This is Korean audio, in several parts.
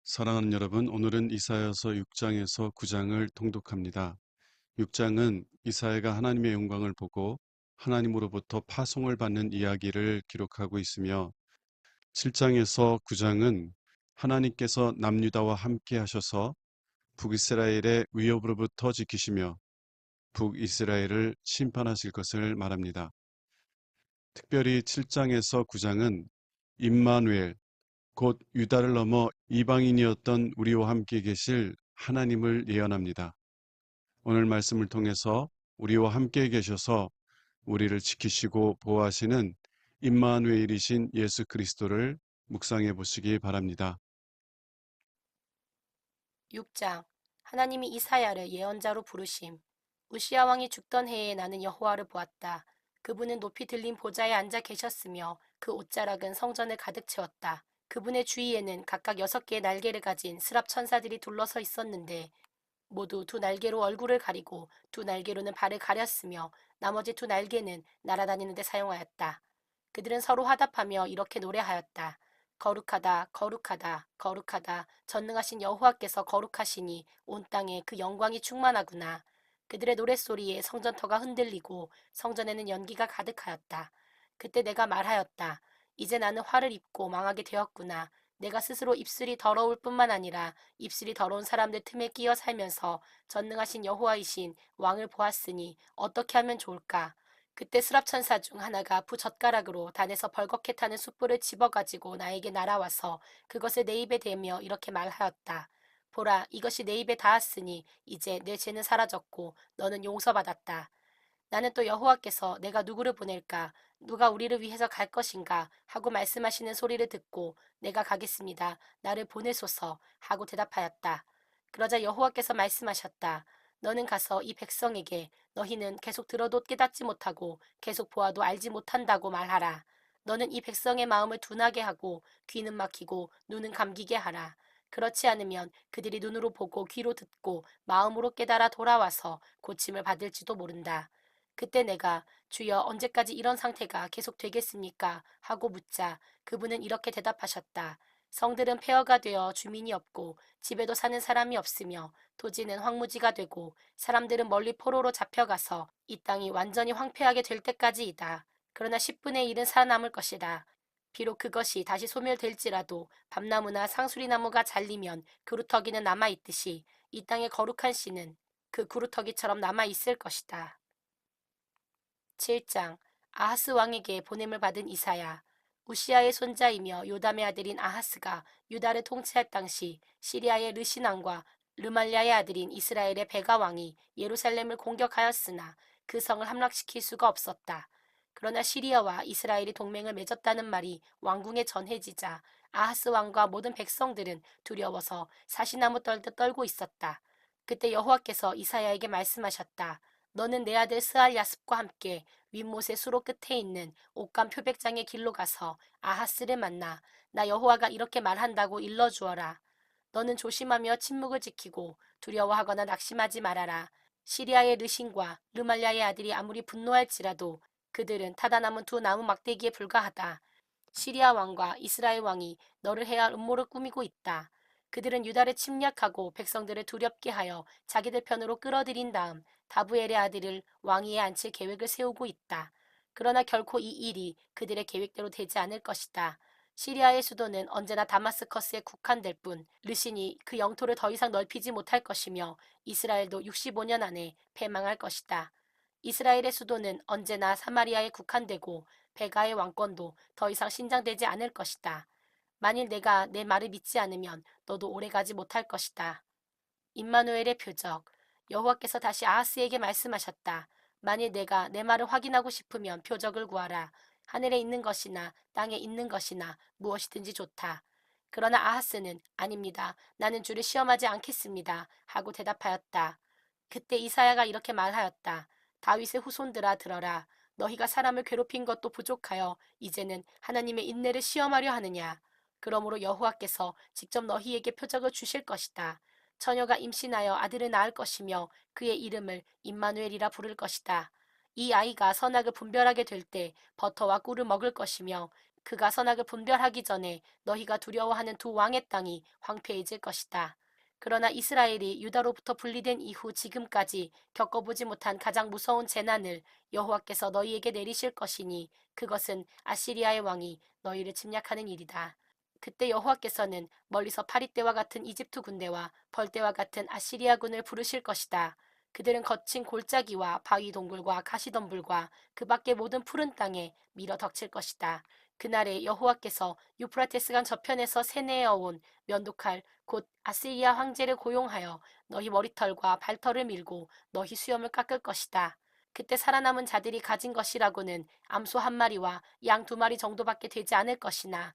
사랑하는 여러분, 오늘은 이사야서 6장에서 9장을 통독합니다. 6장은 이사야가 하나님의 영광을 보고 하나님으로부터 파송을 받는 이야기를 기록하고 있으며 7장에서 9장은 하나님께서 남유다와 함께 하셔서 북이스라엘의 위협으로부터 지키시며 북이스라엘을 심판하실 것을 말합니다. 특별히 7장에서 9장은 임마누엘, 곧 유다를 넘어 이방인이었던 우리와 함께 계실 하나님을 예언합니다. 오늘 말씀을 통해서 우리와 함께 계셔서 우리를 지키시고 보호하시는 임마누엘이신 예수 그리스도를 묵상해 보시기 바랍니다. 6장. 하나님이 이사야를 예언자로 부르심. 우시야 왕이 죽던 해에 나는 여호와를 보았다. 그분은 높이 들린 보좌에 앉아 계셨으며 그 옷자락은 성전을 가득 채웠다. 그분의 주위에는 각각 6개의 날개를 가진 스랍 천사들이 둘러서 있었는데 모두 두 날개로 얼굴을 가리고 두 날개로는 발을 가렸으며 나머지 두 날개는 날아다니는 데 사용하였다. 그들은 서로 화답하며 이렇게 노래하였다. 거룩하다, 거룩하다, 거룩하다. 전능하신 여호와께서 거룩하시니 온 땅에 그 영광이 충만하구나. 그들의 노랫소리에 성전터가 흔들리고 성전에는 연기가 가득하였다. 그때 내가 말하였다. 이제 나는 화를 입고 망하게 되었구나. 내가 스스로 입술이 더러울 뿐만 아니라 입술이 더러운 사람들 틈에 끼어 살면서 전능하신 여호와이신 왕을 보았으니 어떻게 하면 좋을까? 그때 스랍 천사 중 하나가 부젓가락으로 단에서 벌겋게 타는 숯불을 집어가지고 나에게 날아와서 그것을 내 입에 대며 이렇게 말하였다. 보라, 이것이 내 입에 닿았으니 이제 내 죄는 사라졌고 너는 용서받았다. 나는 또 여호와께서 내가 누구를 보낼까? 누가 우리를 위해서 갈 것인가? 하고 말씀하시는 소리를 듣고 내가 가겠습니다. 나를 보내소서 하고 대답하였다. 그러자 여호와께서 말씀하셨다. 너는 가서 이 백성에게 너희는 계속 들어도 깨닫지 못하고 계속 보아도 알지 못한다고 말하라. 너는 이 백성의 마음을 둔하게 하고 귀는 막히고 눈은 감기게 하라. 그렇지 않으면 그들이 눈으로 보고 귀로 듣고 마음으로 깨달아 돌아와서 고침을 받을지도 모른다. 그때 내가 주여 언제까지 이런 상태가 계속 되겠습니까? 하고 묻자 그분은 이렇게 대답하셨다. 성들은 폐허가 되어 주민이 없고 집에도 사는 사람이 없으며 토지는 황무지가 되고 사람들은 멀리 포로로 잡혀가서 이 땅이 완전히 황폐하게 될 때까지이다. 그러나 10분의 1은 살아남을 것이다. 비록 그것이 다시 소멸될지라도 밤나무나 상수리나무가 잘리면 그루터기는 남아있듯이 이 땅의 거룩한 씨는 그 그루터기처럼 남아있을 것이다. 7장. 아하스 왕에게 보냄을 받은 이사야. 우시아의 손자이며 요담의 아들인 아하스가 유다를 통치할 당시 시리아의 르신 왕과 르말랴의 아들인 이스라엘의 베가 왕이 예루살렘을 공격하였으나 그 성을 함락시킬 수가 없었다. 그러나 시리아와 이스라엘이 동맹을 맺었다는 말이 왕궁에 전해지자 아하스 왕과 모든 백성들은 두려워서 사시나무 떨듯 떨고 있었다. 그때 여호와께서 이사야에게 말씀하셨다. 너는 내 아들 스알 야습과 함께 윗못의 수로 끝에 있는 옥간 표백장의 길로 가서 아하스를 만나 나 여호와가 이렇게 말한다고 일러주어라. 너는 조심하며 침묵을 지키고 두려워하거나 낙심하지 말아라. 시리아의 르신과 르말랴의 아들이 아무리 분노할지라도 그들은 타다 남은 두 나무 막대기에 불과하다. 시리아 왕과 이스라엘 왕이 너를 해할 음모를 꾸미고 있다. 그들은 유다를 침략하고 백성들을 두렵게 하여 자기들 편으로 끌어들인 다음 다부엘의 아들을 왕위에 앉힐 계획을 세우고 있다. 그러나 결코 이 일이 그들의 계획대로 되지 않을 것이다. 시리아의 수도는 언제나 다마스커스에 국한될 뿐 르신이 그 영토를 더 이상 넓히지 못할 것이며 이스라엘도 65년 안에 패망할 것이다. 이스라엘의 수도는 언제나 사마리아에 국한되고 베가의 왕권도 더 이상 신장되지 않을 것이다. 만일 내가 내 말을 믿지 않으면 너도 오래가지 못할 것이다. 임마누엘의 표적. 여호와께서 다시 아하스에게 말씀하셨다. 만일 내가 내 말을 확인하고 싶으면 표적을 구하라. 하늘에 있는 것이나 땅에 있는 것이나 무엇이든지 좋다. 그러나 아하스는 아닙니다. 나는 주를 시험하지 않겠습니다. 하고 대답하였다. 그때 이사야가 이렇게 말하였다. 다윗의 후손들아 들어라. 너희가 사람을 괴롭힌 것도 부족하여 이제는 하나님의 인내를 시험하려 하느냐. 그러므로 여호와께서 직접 너희에게 표적을 주실 것이다. 처녀가 임신하여 아들을 낳을 것이며 그의 이름을 임마누엘이라 부를 것이다. 이 아이가 선악을 분별하게 될 때 버터와 꿀을 먹을 것이며 그가 선악을 분별하기 전에 너희가 두려워하는 두 왕의 땅이 황폐해질 것이다. 그러나 이스라엘이 유다로부터 분리된 이후 지금까지 겪어보지 못한 가장 무서운 재난을 여호와께서 너희에게 내리실 것이니 그것은 아시리아의 왕이 너희를 침략하는 일이다. 그때 여호와께서는 멀리서 파리떼와 같은 이집트 군대와 벌떼와 같은 아시리아 군을 부르실 것이다. 그들은 거친 골짜기와 바위 동굴과 가시덤불과 그 밖의 모든 푸른 땅에 밀어 덮칠 것이다. 그날에 여호와께서 유프라테스강 저편에서 세내어 온 면도칼 곧 아시리아 황제를 고용하여 너희 머리털과 발털을 밀고 너희 수염을 깎을 것이다. 그때 살아남은 자들이 가진 것이라고는 암소 한 마리와 양 두 마리 정도밖에 되지 않을 것이나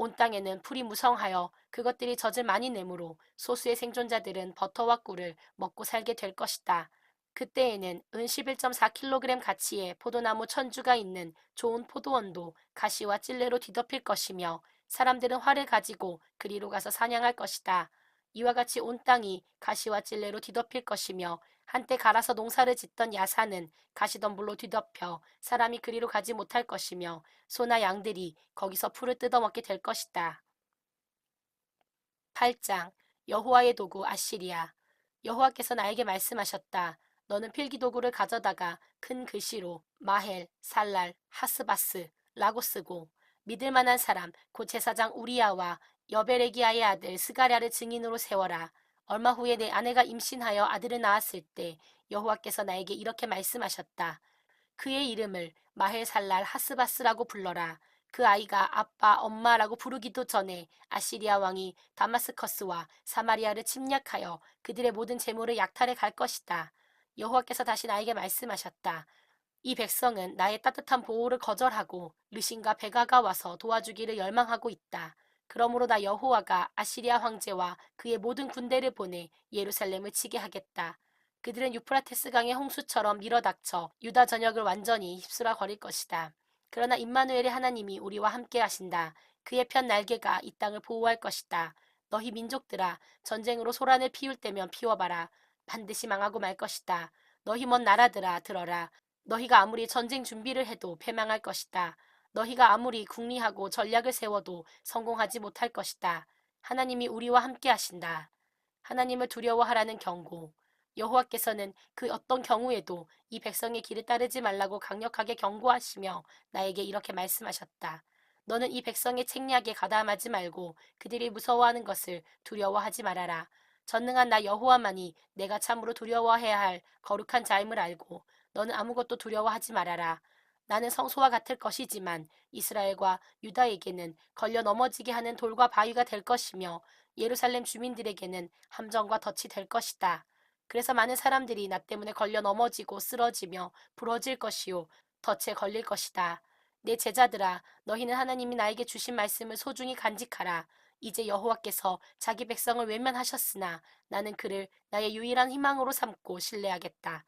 온 땅에는 풀이 무성하여 그것들이 젖을 많이 내므로 소수의 생존자들은 버터와 꿀을 먹고 살게 될 것이다. 그때에는 은 11.4kg 가치의 포도나무 천주가 있는 좋은 포도원도 가시와 찔레로 뒤덮일 것이며 사람들은 활을 가지고 그리로 가서 사냥할 것이다. 이와 같이 온 땅이 가시와 찔레로 뒤덮일 것이며 한때 갈아서 농사를 짓던 야산은 가시덤불로 뒤덮여 사람이 그리로 가지 못할 것이며 소나 양들이 거기서 풀을 뜯어먹게 될 것이다. 8장 여호와의 도구 아시리아. 여호와께서 나에게 말씀하셨다. 너는 필기도구를 가져다가 큰 글씨로 마헬, 살랄, 하스바스 라고 쓰고 믿을 만한 사람 곧 제사장 우리야와 여베레기야의 아들 스가랴를 증인으로 세워라. 얼마 후에 내 아내가 임신하여 아들을 낳았을 때 여호와께서 나에게 이렇게 말씀하셨다. 그의 이름을 마헬살랄 하스바스라고 불러라. 그 아이가 아빠, 엄마라고 부르기도 전에 아시리아 왕이 다마스커스와 사마리아를 침략하여 그들의 모든 재물을 약탈해 갈 것이다. 여호와께서 다시 나에게 말씀하셨다. 이 백성은 나의 따뜻한 보호를 거절하고 르신과 베가가 와서 도와주기를 열망하고 있다. 그러므로 나 여호와가 아시리아 황제와 그의 모든 군대를 보내 예루살렘을 치게 하겠다. 그들은 유프라테스 강의 홍수처럼 밀어닥쳐 유다 전역을 완전히 휩쓸어 버릴 것이다. 그러나 임마누엘의 하나님이 우리와 함께 하신다. 그의 편 날개가 이 땅을 보호할 것이다. 너희 민족들아, 전쟁으로 소란을 피울 때면 피워봐라. 반드시 망하고 말 것이다. 너희 먼 나라들아, 들어라. 너희가 아무리 전쟁 준비를 해도 패망할 것이다. 너희가 아무리 궁리하고 전략을 세워도 성공하지 못할 것이다. 하나님이 우리와 함께 하신다. 하나님을 두려워하라는 경고. 여호와께서는 그 어떤 경우에도 이 백성의 길을 따르지 말라고 강력하게 경고하시며 나에게 이렇게 말씀하셨다. 너는 이 백성의 책략에 가담하지 말고 그들이 무서워하는 것을 두려워하지 말아라. 전능한 나 여호와만이 내가 참으로 두려워해야 할 거룩한 자임을 알고 너는 아무것도 두려워하지 말아라. 나는 성소와 같을 것이지만 이스라엘과 유다에게는 걸려 넘어지게 하는 돌과 바위가 될 것이며 예루살렘 주민들에게는 함정과 덫이 될 것이다. 그래서 많은 사람들이 나 때문에 걸려 넘어지고 쓰러지며 부러질 것이요 덫에 걸릴 것이다. 내 제자들아, 너희는 하나님이 나에게 주신 말씀을 소중히 간직하라. 이제 여호와께서 자기 백성을 외면하셨으나 나는 그를 나의 유일한 희망으로 삼고 신뢰하겠다.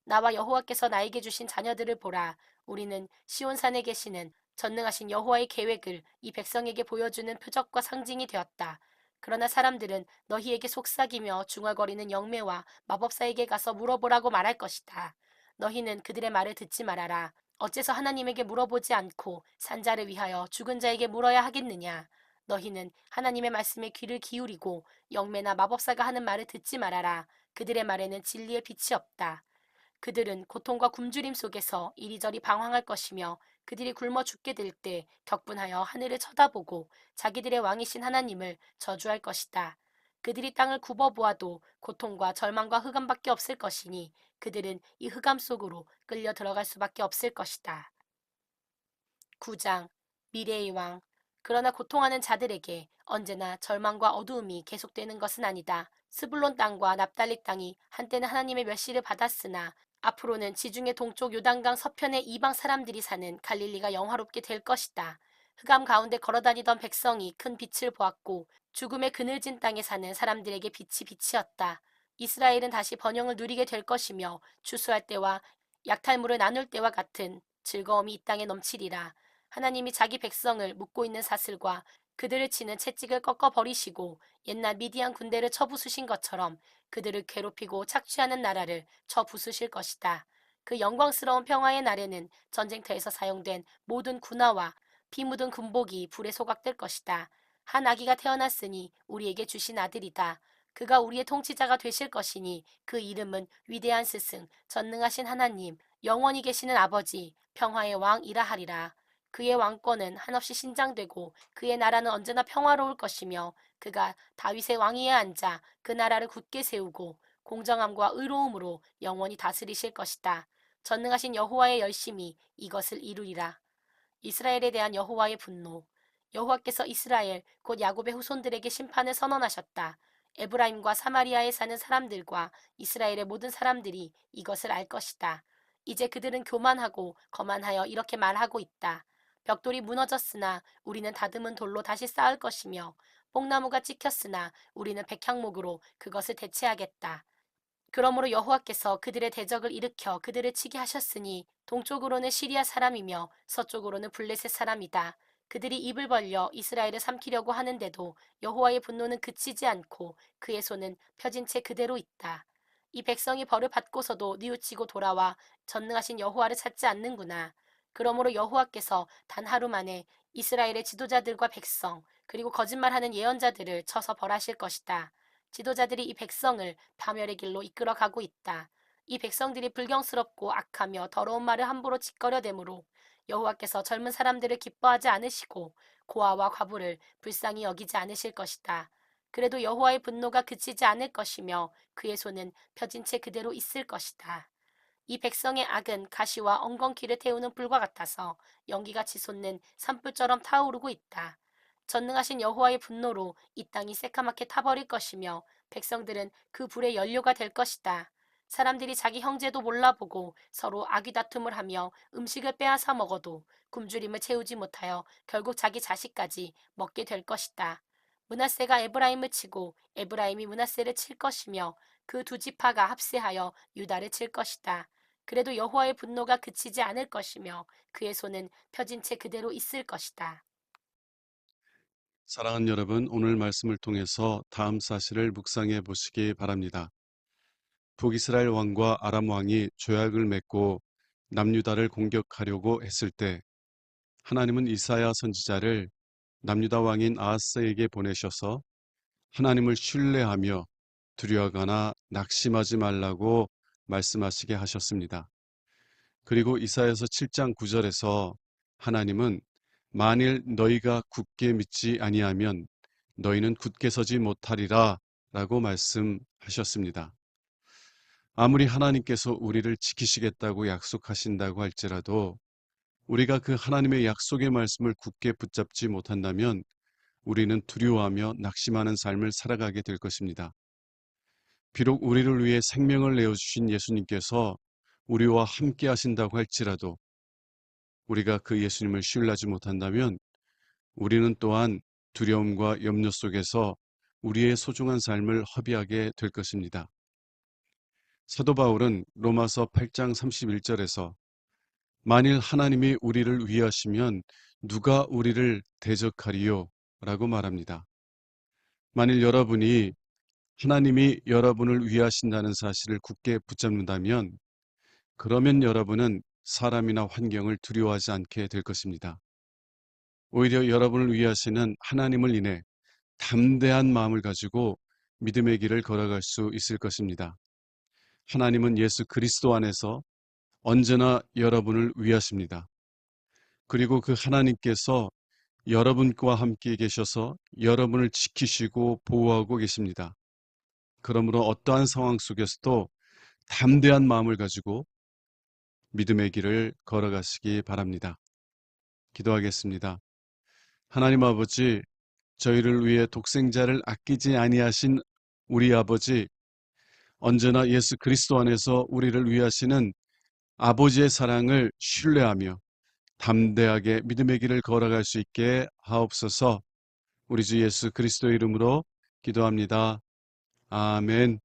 나와 여호와께서 나에게 주신 자녀들을 보라. 우리는 시온산에 계시는 전능하신 여호와의 계획을 이 백성에게 보여주는 표적과 상징이 되었다. 그러나 사람들은 너희에게 속삭이며 중얼거리는 영매와 마법사에게 가서 물어보라고 말할 것이다. 너희는 그들의 말을 듣지 말아라. 어째서 하나님에게 물어보지 않고 산자를 위하여 죽은 자에게 물어야 하겠느냐? 너희는 하나님의 말씀에 귀를 기울이고 영매나 마법사가 하는 말을 듣지 말아라. 그들의 말에는 진리의 빛이 없다. 그들은 고통과 굶주림 속에서 이리저리 방황할 것이며 그들이 굶어 죽게 될 때 격분하여 하늘을 쳐다보고 자기들의 왕이신 하나님을 저주할 것이다. 그들이 땅을 굽어보아도 고통과 절망과 흑암밖에 없을 것이니 그들은 이 흑암 속으로 끌려 들어갈 수밖에 없을 것이다. 9장 미래의 왕. 그러나 고통하는 자들에게 언제나 절망과 어두움이 계속되는 것은 아니다. 스불론 땅과 납달리 땅이 한때는 하나님의 멸시를 받았으나 앞으로는 지중해 동쪽 요단강 서편의 이방 사람들이 사는 갈릴리가 영화롭게 될 것이다. 흑암 가운데 걸어다니던 백성이 큰 빛을 보았고 죽음의 그늘진 땅에 사는 사람들에게 빛이 빛이었다. 이스라엘은 다시 번영을 누리게 될 것이며 추수할 때와 약탈물을 나눌 때와 같은 즐거움이 이 땅에 넘치리라. 하나님이 자기 백성을 묶고 있는 사슬과 그들을 치는 채찍을 꺾어 버리시고 옛날 미디안 군대를 쳐부수신 것처럼 그들을 괴롭히고 착취하는 나라를 쳐부수실 것이다. 그 영광스러운 평화의 날에는 전쟁터에서 사용된 모든 군화와 피 묻은 군복이 불에 소각될 것이다. 한 아기가 태어났으니 우리에게 주신 아들이다. 그가 우리의 통치자가 되실 것이니 그 이름은 위대한 스승, 전능하신 하나님, 영원히 계시는 아버지, 평화의 왕이라 하리라. 그의 왕권은 한없이 신장되고 그의 나라는 언제나 평화로울 것이며 그가 다윗의 왕위에 앉아 그 나라를 굳게 세우고 공정함과 의로움으로 영원히 다스리실 것이다. 전능하신 여호와의 열심이 이것을 이루리라. 이스라엘에 대한 여호와의 분노. 여호와께서 이스라엘 곧 야곱의 후손들에게 심판을 선언하셨다. 에브라임과 사마리아에 사는 사람들과 이스라엘의 모든 사람들이 이것을 알 것이다. 이제 그들은 교만하고 거만하여 이렇게 말하고 있다. 벽돌이 무너졌으나 우리는 다듬은 돌로 다시 쌓을 것이며 뽕나무가 찍혔으나 우리는 백향목으로 그것을 대체하겠다. 그러므로 여호와께서 그들의 대적을 일으켜 그들을 치게 하셨으니 동쪽으로는 시리아 사람이며 서쪽으로는 블레셋 사람이다. 그들이 입을 벌려 이스라엘을 삼키려고 하는데도 여호와의 분노는 그치지 않고 그의 손은 펴진 채 그대로 있다. 이 백성이 벌을 받고서도 뉘우치고 돌아와 전능하신 여호와를 찾지 않는구나. 그러므로 여호와께서 단 하루 만에 이스라엘의 지도자들과 백성 그리고 거짓말하는 예언자들을 쳐서 벌하실 것이다. 지도자들이 이 백성을 파멸의 길로 이끌어가고 있다. 이 백성들이 불경스럽고 악하며 더러운 말을 함부로 짓거려대므로 여호와께서 젊은 사람들을 기뻐하지 않으시고 고아와 과부를 불쌍히 여기지 않으실 것이다. 그래도 여호와의 분노가 그치지 않을 것이며 그의 손은 펴진 채 그대로 있을 것이다. 이 백성의 악은 가시와 엉겅퀴를 태우는 불과 같아서 연기가 치솟는 산불처럼 타오르고 있다. 전능하신 여호와의 분노로 이 땅이 새카맣게 타버릴 것이며 백성들은 그 불의 연료가 될 것이다. 사람들이 자기 형제도 몰라보고 서로 아귀다툼을 하며 음식을 빼앗아 먹어도 굶주림을 채우지 못하여 결국 자기 자식까지 먹게 될 것이다. 므낫세가 에브라임을 치고 에브라임이 므낫세를 칠 것이며 그 두 지파가 합세하여 유다를 칠 것이다. 그래도 여호와의 분노가 그치지 않을 것이며 그의 손은 펴진 채 그대로 있을 것이다. 사랑하는 여러분, 오늘 말씀을 통해서 다음 사실을 묵상해 보시기 바랍니다. 북이스라엘 왕과 아람 왕이 조약을 맺고 남유다를 공격하려고 했을 때 하나님은 이사야 선지자를 남유다 왕인 아하스에게 보내셔서 하나님을 신뢰하며 두려워하거나 낙심하지 말라고 말씀하시게 하셨습니다. 그리고 이사야서 7장 9절에서 하나님은 만일 너희가 굳게 믿지 아니하면 너희는 굳게 서지 못하리라 라고 말씀하셨습니다. 아무리 하나님께서 우리를 지키시겠다고 약속하신다고 할지라도 우리가 그 하나님의 약속의 말씀을 굳게 붙잡지 못한다면 우리는 두려워하며 낙심하는 삶을 살아가게 될 것입니다. 비록 우리를 위해 생명을 내어주신 예수님께서 우리와 함께 하신다고 할지라도 우리가 그 예수님을 신뢰하지 못한다면 우리는 또한 두려움과 염려 속에서 우리의 소중한 삶을 허비하게 될 것입니다. 사도 바울은 로마서 8장 31절에서 만일 하나님이 우리를 위하시면 누가 우리를 대적하리요? 라고 말합니다. 만일 여러분이 하나님이 여러분을 위하신다는 사실을 굳게 붙잡는다면 그러면 여러분은 사람이나 환경을 두려워하지 않게 될 것입니다. 오히려 여러분을 위하시는 하나님을 인해 담대한 마음을 가지고 믿음의 길을 걸어갈 수 있을 것입니다. 하나님은 예수 그리스도 안에서 언제나 여러분을 위하십니다. 그리고 그 하나님께서 여러분과 함께 계셔서 여러분을 지키시고 보호하고 계십니다. 그러므로 어떠한 상황 속에서도 담대한 마음을 가지고 믿음의 길을 걸어가시기 바랍니다. 기도하겠습니다. 하나님 아버지, 저희를 위해 독생자를 아끼지 아니하신 우리 아버지, 언제나 예수 그리스도 안에서 우리를 위하시는 아버지의 사랑을 신뢰하며 담대하게 믿음의 길을 걸어갈 수 있게 하옵소서. 우리 주 예수 그리스도 이름으로 기도합니다. 아멘.